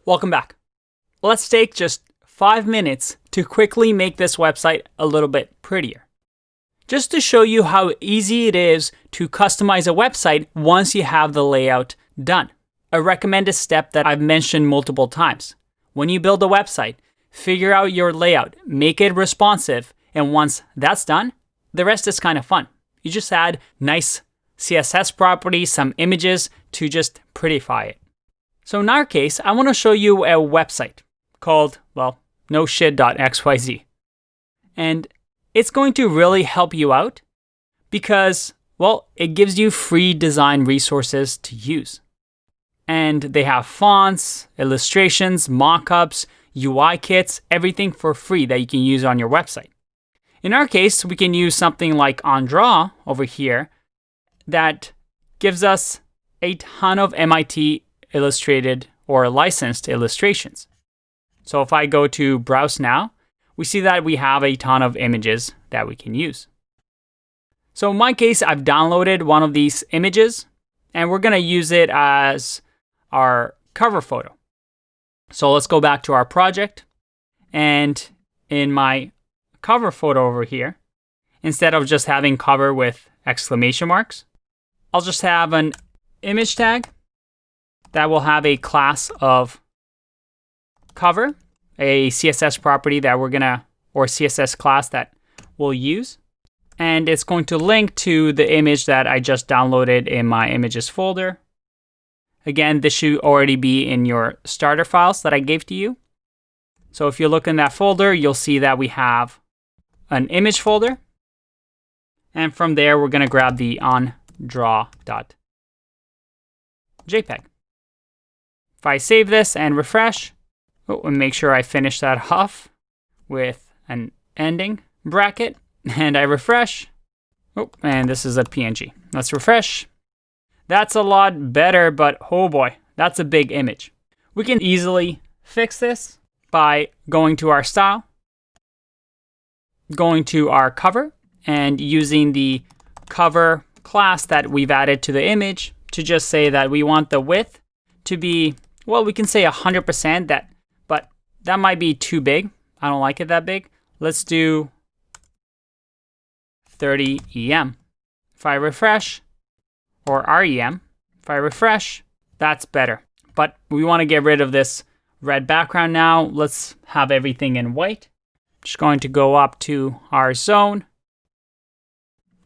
Welcome back. Let's take just 5 minutes to quickly make this website a little bit prettier. Just to show you how easy it is to customize a website once you have the layout done. A recommended step that I've mentioned multiple times. When you build a website, figure out your layout, make it responsive, and once that's done, the rest is kind of fun. You just add nice CSS properties, some images to just prettify it. So in our case, I want to show you a website called, well, noshit.xyz. And it's going to really help you out because, well, it gives you free design resources to use. And they have fonts, illustrations, mockups, UI kits, everything for free that you can use on your website. In our case, we can use something like OnDraw over here that gives us a ton of MIT illustrated or licensed illustrations. So if I go to Browse Now, we see that we have a ton of images that we can use. So in my case, I've downloaded one of these images and we're going to use it as our cover photo. So let's go back to our project, and in my cover photo over here, instead of just having cover with exclamation marks, I'll just have an image tag that will have a class of cover, a CSS property that we're gonna, or CSS class that we'll use. And it's going to link to the image that I just downloaded in my images folder. Again, this should already be in your starter files that I gave to you. So if you look in that folder, you'll see that we have an image folder. And from there, we're gonna grab the onDraw.jpg. If I save this and refresh, and make sure I finish that off with an ending bracket, and I refresh, and this is a PNG. Let's refresh. That's a lot better, but oh boy, that's a big image. We can easily fix this by going to our style, going to our cover, and using the cover class that we've added to the image to just say that we want the width to be, well, we can say 100%, but that might be too big. I don't like it that big. Let's do 30 EM. If I refresh, or REM, if I refresh, that's better. But we want to get rid of this red background now. Let's have everything in white. Just going to go up to our zone,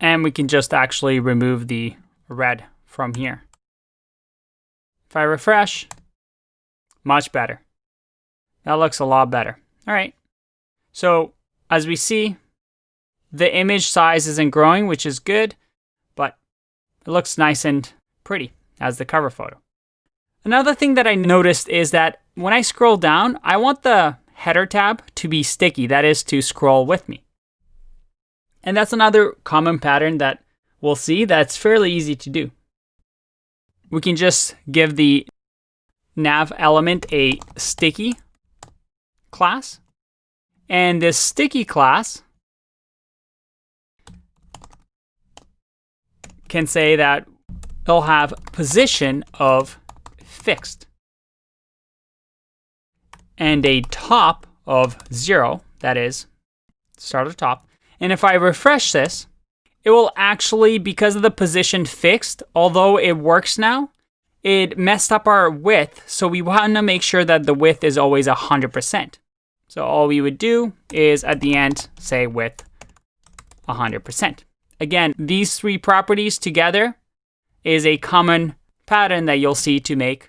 and we can just actually remove the red from here. If I refresh, much better. That looks a lot better. All right. So as we see, the image size isn't growing, which is good, but it looks nice and pretty as the cover photo. Another thing that I noticed is that when I scroll down, I want the header tab to be sticky, that is to scroll with me. And that's another common pattern that we'll see that's fairly easy to do. We can just give the nav element a sticky class, and this sticky class can say that it'll have position of fixed and a top of 0, that is, start at the top. And if I refresh this, it will actually, because of the position fixed, although it works now, it messed up our width. So we want to make sure that the width is always 100%. So all we would do is at the end say width 100%. Again, these three properties together is a common pattern that you'll see to make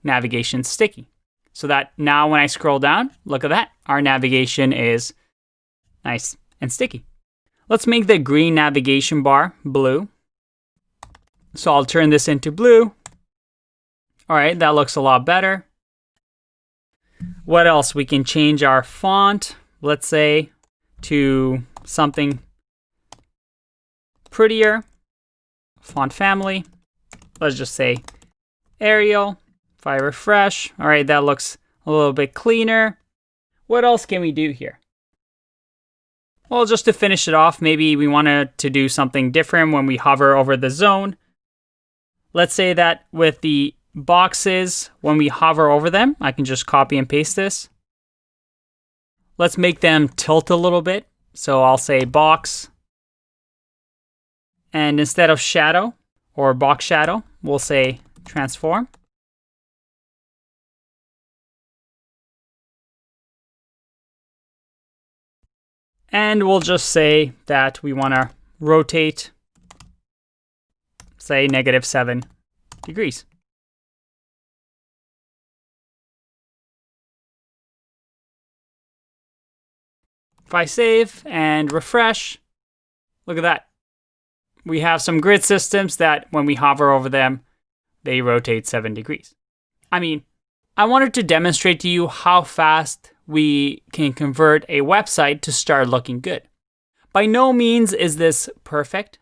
navigation sticky. So that now when I scroll down, look at that, our navigation is nice and sticky. Let's make the green navigation bar blue. So I'll turn this into blue. All right, that looks a lot better. What else? We can change our font, let's say, to something prettier. Font family. Let's just say Arial. If I refresh, all right, that looks a little bit cleaner. What else can we do here? Well, just to finish it off, maybe we wanted to do something different when we hover over the zone. Let's say that with the boxes, when we hover over them, I can just copy and paste this. Let's make them tilt a little bit. So I'll say box. And instead of shadow or box shadow, we'll say transform. And we'll just say that we want to rotate, say -7 degrees. If I save and refresh, look at that. We have some grid systems that when we hover over them, they rotate 7 degrees. I mean, I wanted to demonstrate to you how fast we can convert a website to start looking good. By no means is this perfect,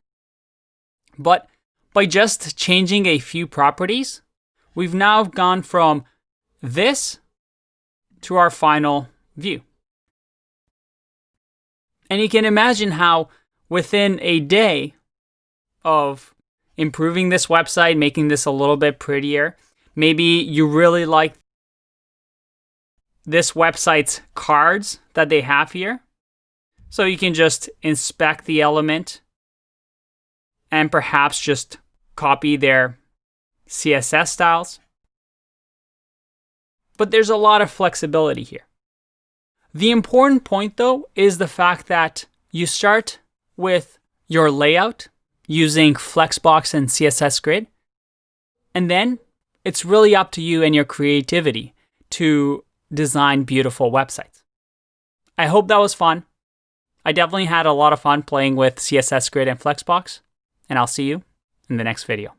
but by just changing a few properties, we've now gone from this to our final view. And you can imagine how within a day of improving this website, making this a little bit prettier, maybe you really like this website's cards that they have here. So you can just inspect the element and perhaps just copy their CSS styles. But there's a lot of flexibility here. The important point, though, is the fact that you start with your layout using Flexbox and CSS Grid, and then it's really up to you and your creativity to design beautiful websites. I hope that was fun. I definitely had a lot of fun playing with CSS Grid and Flexbox, and I'll see you in the next video.